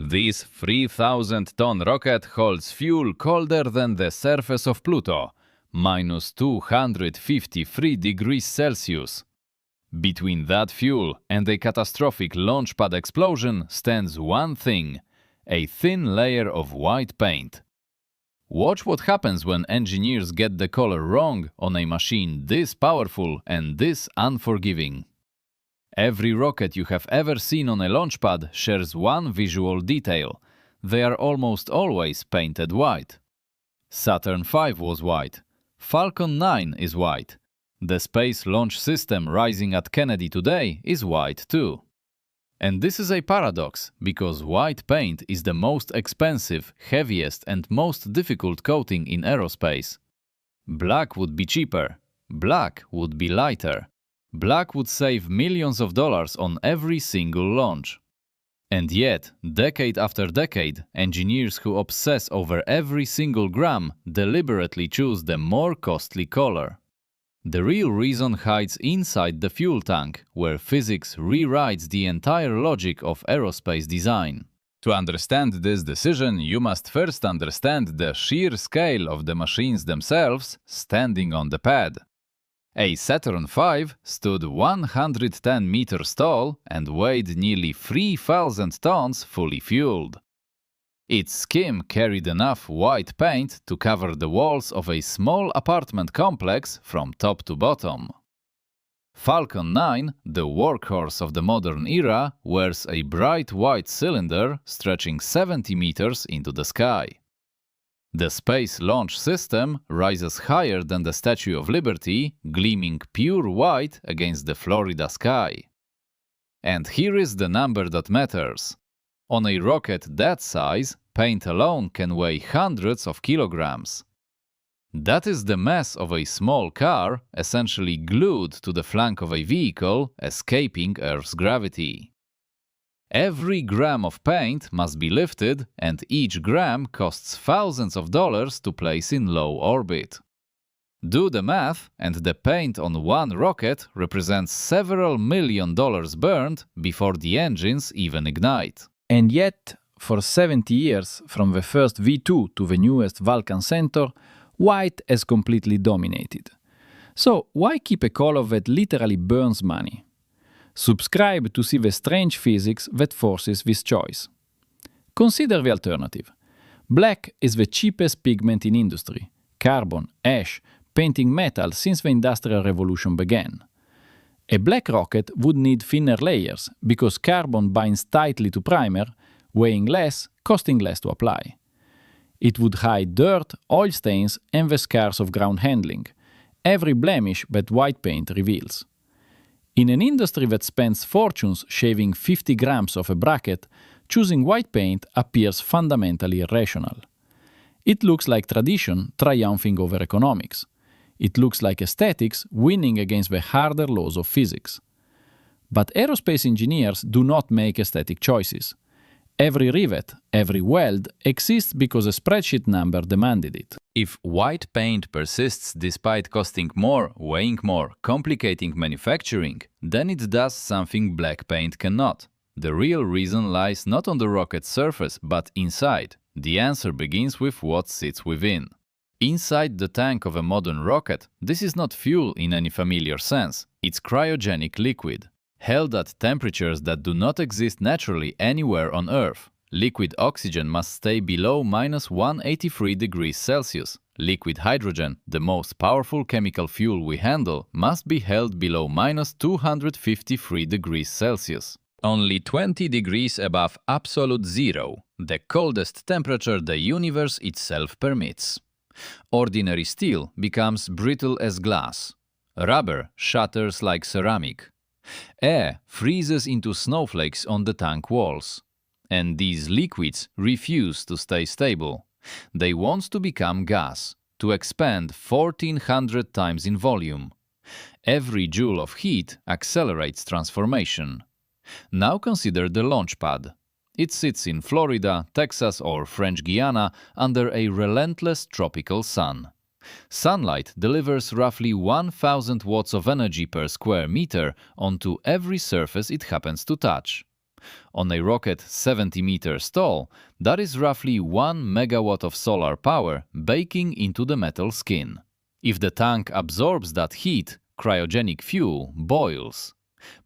This 3,000-ton rocket holds fuel colder than the surface of Pluto, minus 253 degrees Celsius. Between that fuel and a catastrophic launchpad explosion stands one thing: a thin layer of white paint. Watch what happens when engineers get the color wrong on a machine this powerful and this unforgiving. Every rocket you have ever seen on a launchpad shares one visual detail: they are almost always painted white. Saturn V was white. Falcon 9 is white. The Space Launch System rising at Kennedy today is white too. And this is a paradox, because white paint is the most expensive, heaviest and most difficult coating in aerospace. Black would be cheaper. Black would be lighter. Black would save millions of dollars on every single launch. And yet, decade after decade, engineers who obsess over every single gram deliberately choose the more costly color. The real reason hides inside the fuel tank, where physics rewrites the entire logic of aerospace design. To understand this decision, you must first understand the sheer scale of the machines themselves standing on the pad. A Saturn V stood 110 meters tall and weighed nearly 3,000 tons fully fueled. Its skim carried enough white paint to cover the walls of a small apartment complex from top to bottom. Falcon 9, the workhorse of the modern era, wears a bright white cylinder stretching 70 meters into the sky. The Space Launch System rises higher than the Statue of Liberty, gleaming pure white against the Florida sky. And here is the number that matters. On a rocket that size, paint alone can weigh hundreds of kilograms. That is the mass of a small car, essentially glued to the flank of a vehicle, escaping Earth's gravity. Every gram of paint must be lifted, and each gram costs thousands of dollars to place in low orbit. Do the math, and the paint on one rocket represents several $1 million burned before the engines even ignite. And yet, for 70 years, from the first V2 to the newest Vulcan Centaur, white has completely dominated. So why keep a color that literally burns money? Subscribe to see the strange physics that forces this choice. Consider the alternative. Black is the cheapest pigment in industry. Carbon, ash, painting metal since the Industrial Revolution began. A black rocket would need thinner layers because carbon binds tightly to primer, weighing less, costing less to apply. It would hide dirt, oil stains, and the scars of ground handling, every blemish that white paint reveals. In an industry that spends fortunes shaving 50 grams of a bracket, choosing white paint appears fundamentally irrational. It looks like tradition triumphing over economics. It looks like aesthetics winning against the harder laws of physics. But aerospace engineers do not make aesthetic choices. Every rivet, every weld exists because a spreadsheet number demanded it. If white paint persists despite costing more, weighing more, complicating manufacturing, then it does something black paint cannot. The real reason lies not on the rocket's surface, but inside. The answer begins with what sits within. Inside the tank of a modern rocket, this is not fuel in any familiar sense. It's cryogenic liquid, held at temperatures that do not exist naturally anywhere on Earth. Liquid oxygen must stay below minus 183 degrees Celsius. Liquid hydrogen, the most powerful chemical fuel we handle, must be held below minus 253 degrees Celsius. Only 20 degrees above absolute zero, the coldest temperature the universe itself permits. Ordinary steel becomes brittle as glass. Rubber shatters like ceramic. Air freezes into snowflakes on the tank walls. And these liquids refuse to stay stable. They want to become gas, to expand 1,400 times in volume. Every joule of heat accelerates transformation. Now consider the launch pad. It sits in Florida, Texas or French Guiana under a relentless tropical sun. Sunlight delivers roughly 1,000 watts of energy per square meter onto every surface it happens to touch. On a rocket 70 meters tall, that is roughly 1 megawatt of solar power baking into the metal skin. If the tank absorbs that heat, cryogenic fuel boils.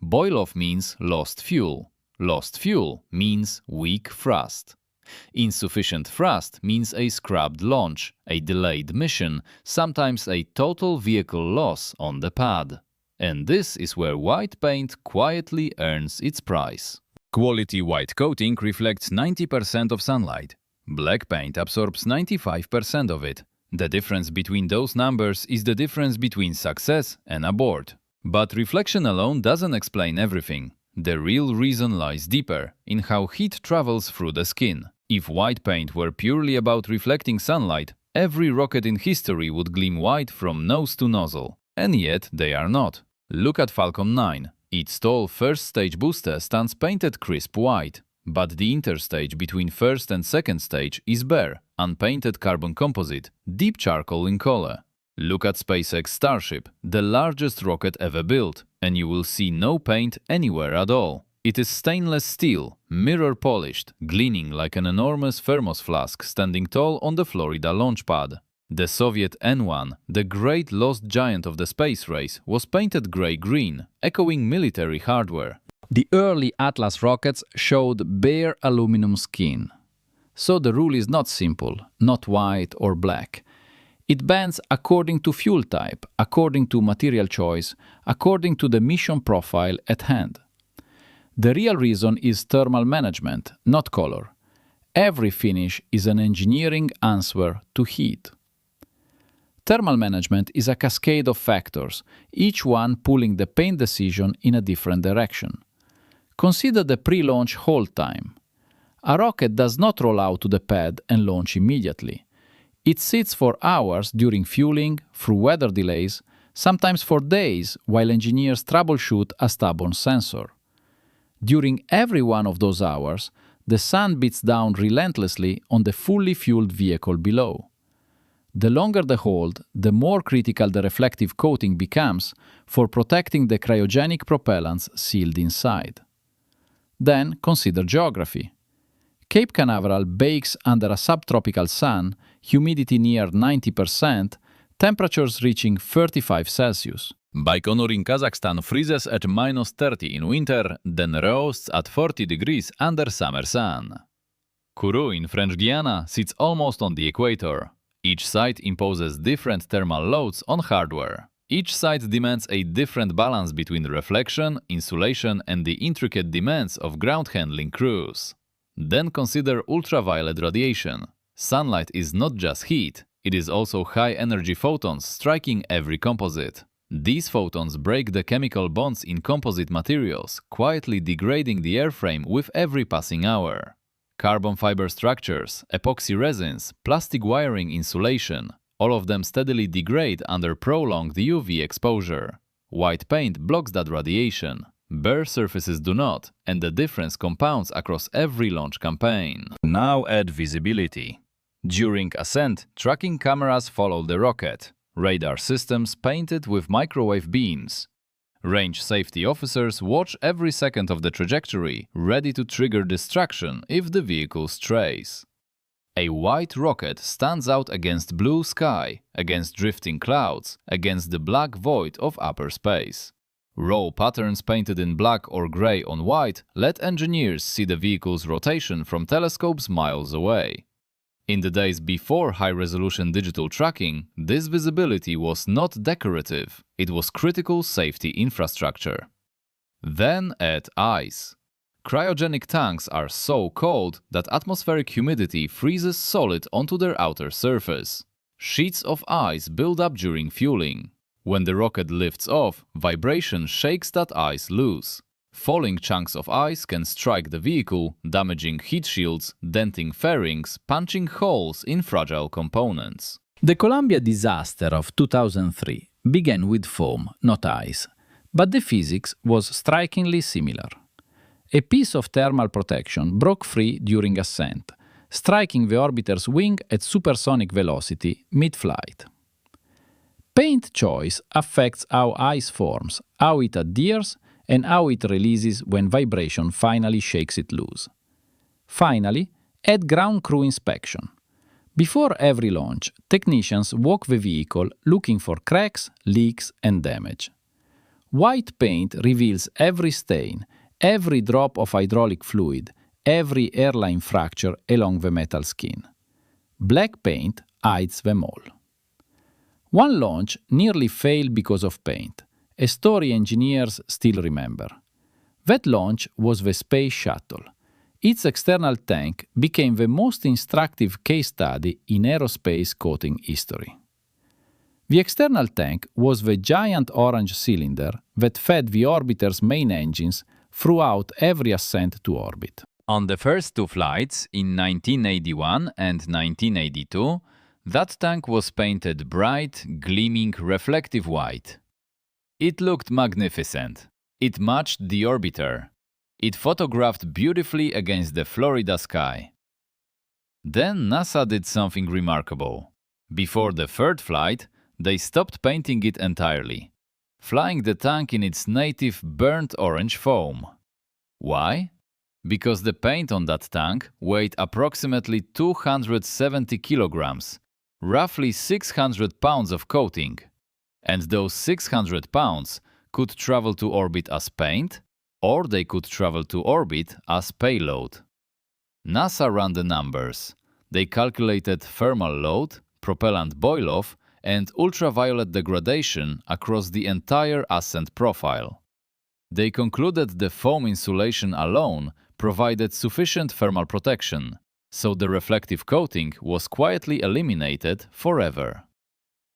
Boil-off means lost fuel. Lost fuel means weak thrust. Insufficient thrust means a scrapped launch, a delayed mission, sometimes a total vehicle loss on the pad. And this is where white paint quietly earns its price. Quality white coating reflects 90% of sunlight. Black paint absorbs 95% of it. The difference between those numbers is the difference between success and abort. But reflection alone doesn't explain everything. The real reason lies deeper, in how heat travels through the skin. If white paint were purely about reflecting sunlight, every rocket in history would gleam white from nose to nozzle. And yet they are not. Look at Falcon 9. Its tall first-stage booster stands painted crisp white, but the interstage between first and second stage is bare, unpainted carbon composite, deep charcoal in color. Look at SpaceX Starship, the largest rocket ever built, and you will see no paint anywhere at all. It is stainless steel, mirror-polished, gleaming like an enormous thermos flask standing tall on the Florida launchpad. The Soviet N-1, the great lost giant of the space race, was painted gray-green, echoing military hardware. The early Atlas rockets showed bare aluminum skin. So the rule is not simple, not white or black. It bends according to fuel type, according to material choice, according to the mission profile at hand. The real reason is thermal management, not color. Every finish is an engineering answer to heat. Thermal management is a cascade of factors, each one pulling the paint decision in a different direction. Consider the pre-launch hold time. A rocket does not roll out to the pad and launch immediately. It sits for hours during fueling, through weather delays, sometimes for days while engineers troubleshoot a stubborn sensor. During every one of those hours, the sun beats down relentlessly on the fully fueled vehicle below. The longer the hold, the more critical the reflective coating becomes for protecting the cryogenic propellants sealed inside. Then consider geography. Cape Canaveral bakes under a subtropical sun, humidity near 90%, temperatures reaching 35 Celsius. Baikonur in Kazakhstan freezes at -30 in winter, then roasts at 40 degrees under summer sun. Kourou in French Guiana sits almost on the equator. Each site imposes different thermal loads on hardware. Each site demands a different balance between reflection, insulation, and the intricate demands of ground handling crews. Then consider ultraviolet radiation. Sunlight is not just heat, it is also high-energy photons striking every composite. These photons break the chemical bonds in composite materials, quietly degrading the airframe with every passing hour. Carbon fiber structures, epoxy resins, plastic wiring insulation, all of them steadily degrade under prolonged UV exposure. White paint blocks that radiation. Bare surfaces do not, and the difference compounds across every launch campaign. Now add visibility. During ascent, tracking cameras follow the rocket. Radar systems painted with microwave beams. Range safety officers watch every second of the trajectory, ready to trigger distraction if the vehicle strays. A white rocket stands out against blue sky, against drifting clouds, against the black void of upper space. Raw patterns painted in black or gray on white let engineers see the vehicle's rotation from telescopes miles away. In the days before high-resolution digital tracking, this visibility was not decorative, it was critical safety infrastructure. Then add ice. Cryogenic tanks are so cold that atmospheric humidity freezes solid onto their outer surface. Sheets of ice build up during fueling. When the rocket lifts off, vibration shakes that ice loose. Falling chunks of ice can strike the vehicle, damaging heat shields, denting fairings, punching holes in fragile components. The Columbia disaster of 2003 began with foam, not ice, but the physics was strikingly similar. A piece of thermal protection broke free during ascent, striking the orbiter's wing at supersonic velocity mid-flight. Paint choice affects how ice forms, how it adheres, and how it releases when vibration finally shakes it loose. Finally, add ground crew inspection. Before every launch, technicians walk the vehicle looking for cracks, leaks, and damage. White paint reveals every stain, every drop of hydraulic fluid, every airline fracture along the metal skin. Black paint hides them all. One launch nearly failed because of paint, a story engineers still remember. That launch was the Space Shuttle. Its external tank became the most instructive case study in aerospace coating history. The external tank was the giant orange cylinder that fed the orbiter's main engines throughout every ascent to orbit. On the first two flights, in 1981 and 1982, that tank was painted bright, gleaming, reflective white. It looked magnificent. It matched the orbiter. It photographed beautifully against the Florida sky. Then NASA did something remarkable. Before the third flight, they stopped painting it entirely, flying the tank in its native burnt orange foam. Why? Because the paint on that tank weighed approximately 270 kilograms, roughly 600 pounds of coating. And those 600 pounds could travel to orbit as paint, or they could travel to orbit as payload. NASA ran the numbers. They calculated thermal load, propellant boil-off, and ultraviolet degradation across the entire ascent profile. They concluded the foam insulation alone provided sufficient thermal protection, so the reflective coating was quietly eliminated forever.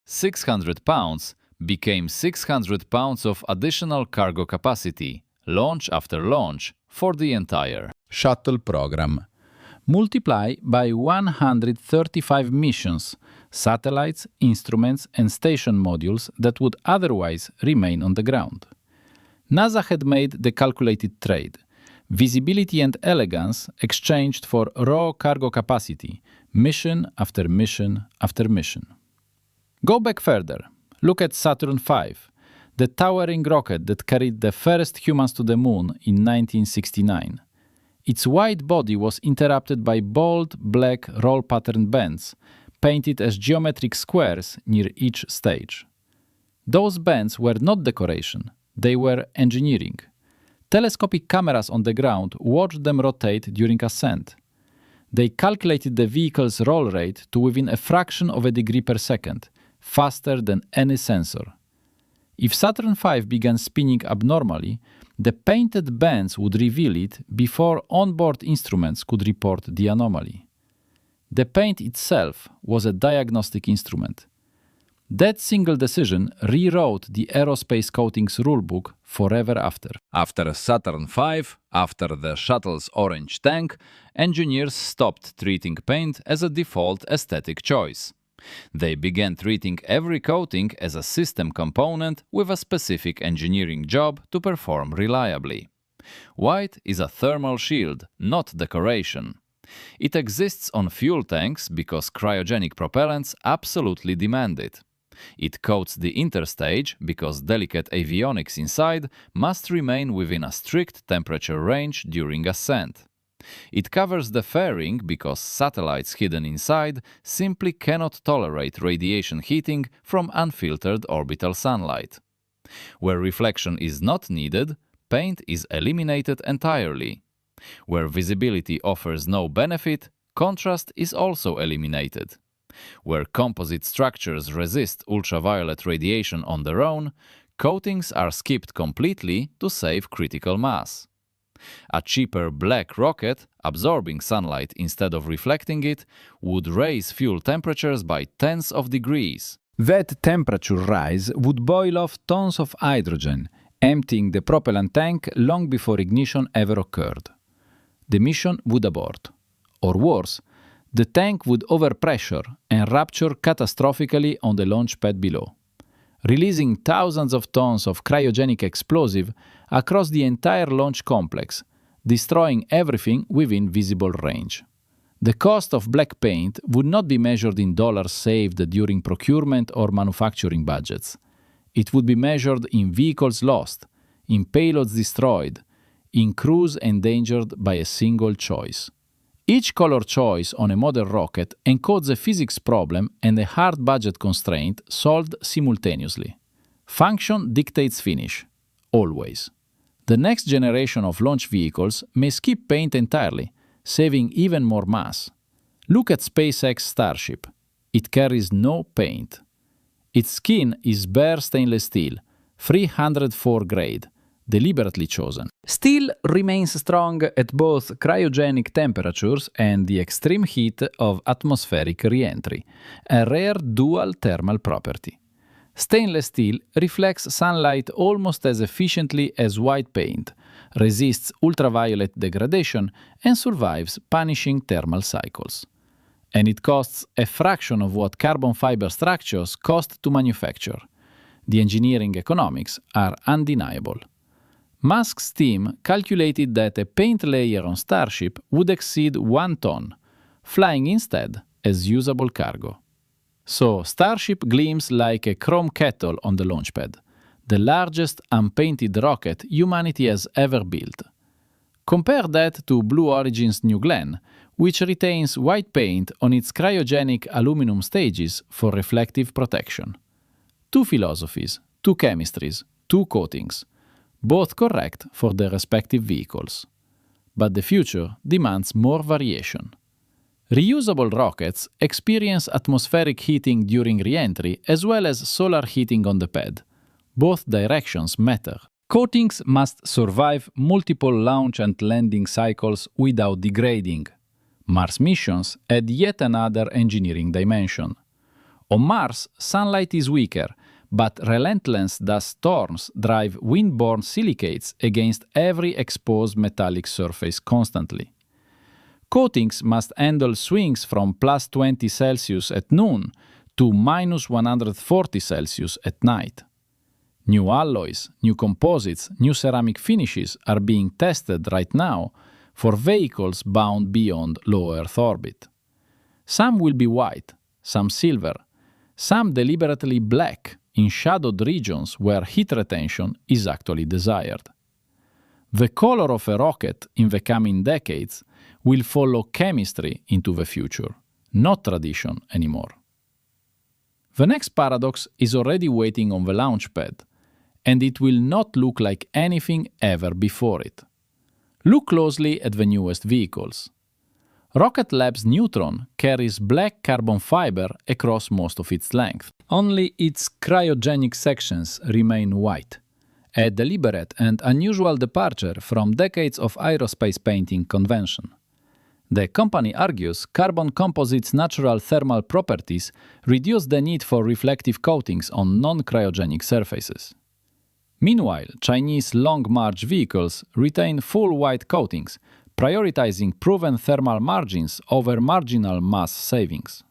600 pounds became 600 pounds of additional cargo capacity, launch after launch, for the entire shuttle program. Multiply by 135 missions, satellites, instruments, and station modules that would otherwise remain on the ground. NASA had made the calculated trade. Visibility and elegance exchanged for raw cargo capacity, mission after mission after mission. Go back further. Look at Saturn V, the towering rocket that carried the first humans to the moon in 1969. Its wide body was interrupted by bold black roll-pattern bands, painted as geometric squares near each stage. Those bands were not decoration, they were engineering. Telescopic cameras on the ground watched them rotate during ascent. They calculated the vehicle's roll rate to within a fraction of a degree per second, faster than any sensor. If Saturn V began spinning abnormally, the painted bands would reveal it before onboard instruments could report the anomaly. The paint itself was a diagnostic instrument. That single decision rewrote the aerospace coatings rulebook forever after. After Saturn V, after the shuttle's orange tank, engineers stopped treating paint as a default aesthetic choice. They began treating every coating as a system component with a specific engineering job to perform reliably. White is a thermal shield, not decoration. It exists on fuel tanks because cryogenic propellants absolutely demand it. It coats the interstage because delicate avionics inside must remain within a strict temperature range during ascent. It covers the fairing because satellites hidden inside simply cannot tolerate radiation heating from unfiltered orbital sunlight. Where reflection is not needed, paint is eliminated entirely. Where visibility offers no benefit, contrast is also eliminated. Where composite structures resist ultraviolet radiation on their own, coatings are skipped completely to save critical mass. A cheaper black rocket, absorbing sunlight instead of reflecting it, would raise fuel temperatures by tens of degrees. That temperature rise would boil off tons of hydrogen, emptying the propellant tank long before ignition ever occurred. The mission would abort. Or worse, the tank would overpressure and rupture catastrophically on the launch pad below, releasing thousands of tons of cryogenic explosive across the entire launch complex, destroying everything within visible range. The cost of black paint would not be measured in dollars saved during procurement or manufacturing budgets. It would be measured in vehicles lost, in payloads destroyed, in crews endangered by a single choice. Each color choice on a model rocket encodes a physics problem and a hard budget constraint solved simultaneously. Function dictates finish, always. The next generation of launch vehicles may skip paint entirely, saving even more mass. Look at SpaceX Starship. It carries no paint. Its skin is bare stainless steel, 304 grade, deliberately chosen. Steel remains strong at both cryogenic temperatures and the extreme heat of atmospheric re-entry, a rare dual thermal property. Stainless steel reflects sunlight almost as efficiently as white paint, resists ultraviolet degradation, and survives punishing thermal cycles. And it costs a fraction of what carbon fiber structures cost to manufacture. The engineering economics are undeniable. Musk's team calculated that a paint layer on Starship would exceed 1 ton, flying instead as usable cargo. So Starship gleams like a chrome kettle on the launchpad, the largest unpainted rocket humanity has ever built. Compare that to Blue Origin's New Glenn, which retains white paint on its cryogenic aluminum stages for reflective protection. Two philosophies, two chemistries, two coatings, both correct for their respective vehicles. But the future demands more variation. Reusable rockets experience atmospheric heating during re-entry as well as solar heating on the pad. Both directions matter. Coatings must survive multiple launch and landing cycles without degrading. Mars missions add yet another engineering dimension. On Mars, sunlight is weaker, but relentless dust storms drive wind-borne silicates against every exposed metallic surface constantly. Coatings must handle swings from plus 20 Celsius at noon to minus 140 Celsius at night. New alloys, new composites, new ceramic finishes are being tested right now for vehicles bound beyond low Earth orbit. Some will be white, some silver, some deliberately black in shadowed regions where heat retention is actually desired. The color of a rocket in the coming decades will follow chemistry into the future, not tradition anymore. The next paradox is already waiting on the launch pad, and it will not look like anything ever before it. Look closely at the newest vehicles. Rocket Lab's Neutron carries black carbon fiber across most of its length. Only its cryogenic sections remain white, a deliberate and unusual departure from decades of aerospace painting convention. The company argues carbon composites' natural thermal properties reduce the need for reflective coatings on non-cryogenic surfaces. Meanwhile, Chinese Long March vehicles retain full white coatings, prioritizing proven thermal margins over marginal mass savings.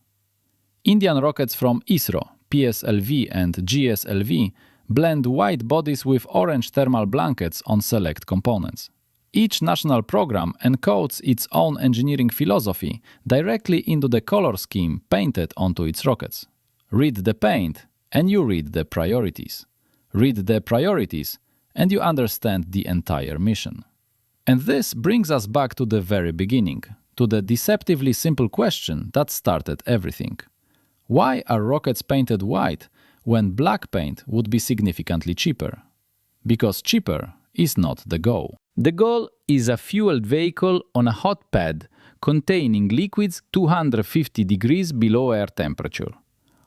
Indian rockets from ISRO, PSLV and GSLV blend white bodies with orange thermal blankets on select components. Each national program encodes its own engineering philosophy directly into the color scheme painted onto its rockets. Read the paint, and you read the priorities. Read the priorities, and you understand the entire mission. And this brings us back to the very beginning, to the deceptively simple question that started everything. Why are rockets painted white when black paint would be significantly cheaper? Because cheaper is not the goal. The goal is a fueled vehicle on a hot pad containing liquids 250 degrees below air temperature.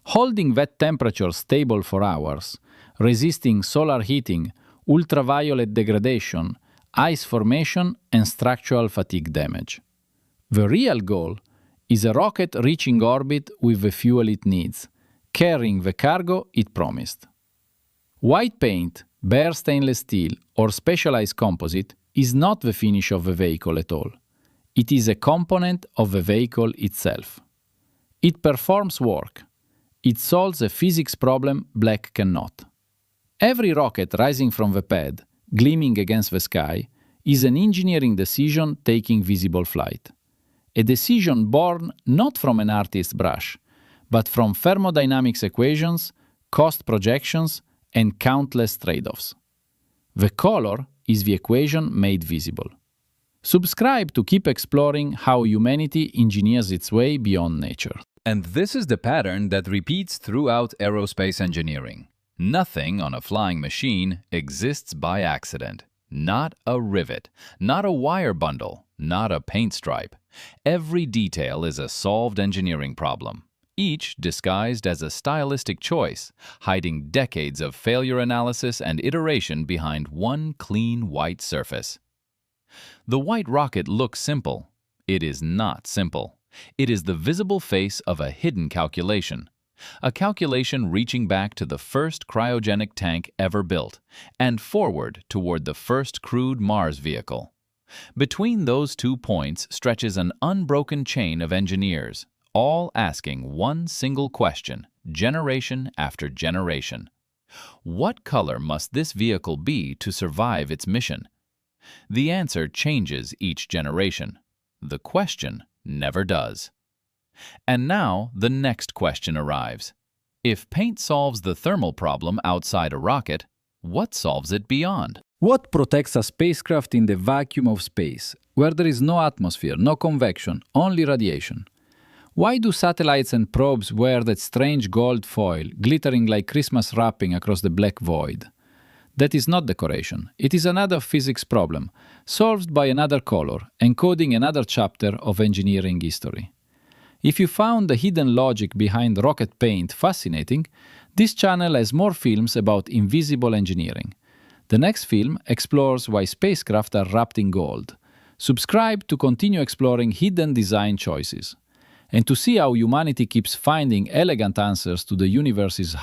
Holding that temperature stable for hours, resisting solar heating, ultraviolet degradation, ice formation, and structural fatigue damage. The real goal is a rocket reaching orbit with the fuel it needs, carrying the cargo it promised. White paint, bare stainless steel, or specialized composite is not the finish of the vehicle at all. It is a component of the vehicle itself. It performs work. It solves a physics problem black cannot. Every rocket rising from the pad, gleaming against the sky, is an engineering decision taking visible flight. A decision born not from an artist's brush, but from thermodynamics equations, cost projections, and countless trade-offs. The color is the equation made visible. Subscribe to keep exploring how humanity engineers its way beyond nature. And this is the pattern that repeats throughout aerospace engineering. Nothing on a flying machine exists by accident. Not a rivet, not a wire bundle, not a paint stripe. Every detail is a solved engineering problem, each disguised as a stylistic choice, hiding decades of failure analysis and iteration behind one clean white surface. The white rocket looks simple. It is not simple. It is the visible face of a hidden calculation. A calculation reaching back to the first cryogenic tank ever built, and forward toward the first crewed Mars vehicle. Between those 2 points stretches an unbroken chain of engineers, all asking one single question, generation after generation. What color must this vehicle be to survive its mission? The answer changes each generation. The question never does. And now the next question arrives. If paint solves the thermal problem outside a rocket, what solves it beyond? What protects a spacecraft in the vacuum of space, where there is no atmosphere, no convection, only radiation? Why do satellites and probes wear that strange gold foil, glittering like Christmas wrapping across the black void? That is not decoration. It is another physics problem, solved by another color, encoding another chapter of engineering history. If you found the hidden logic behind rocket paint fascinating, this channel has more films about invisible engineering. The next film explores why spacecraft are wrapped in gold. Subscribe to continue exploring hidden design choices, and to see how humanity keeps finding elegant answers to the universe's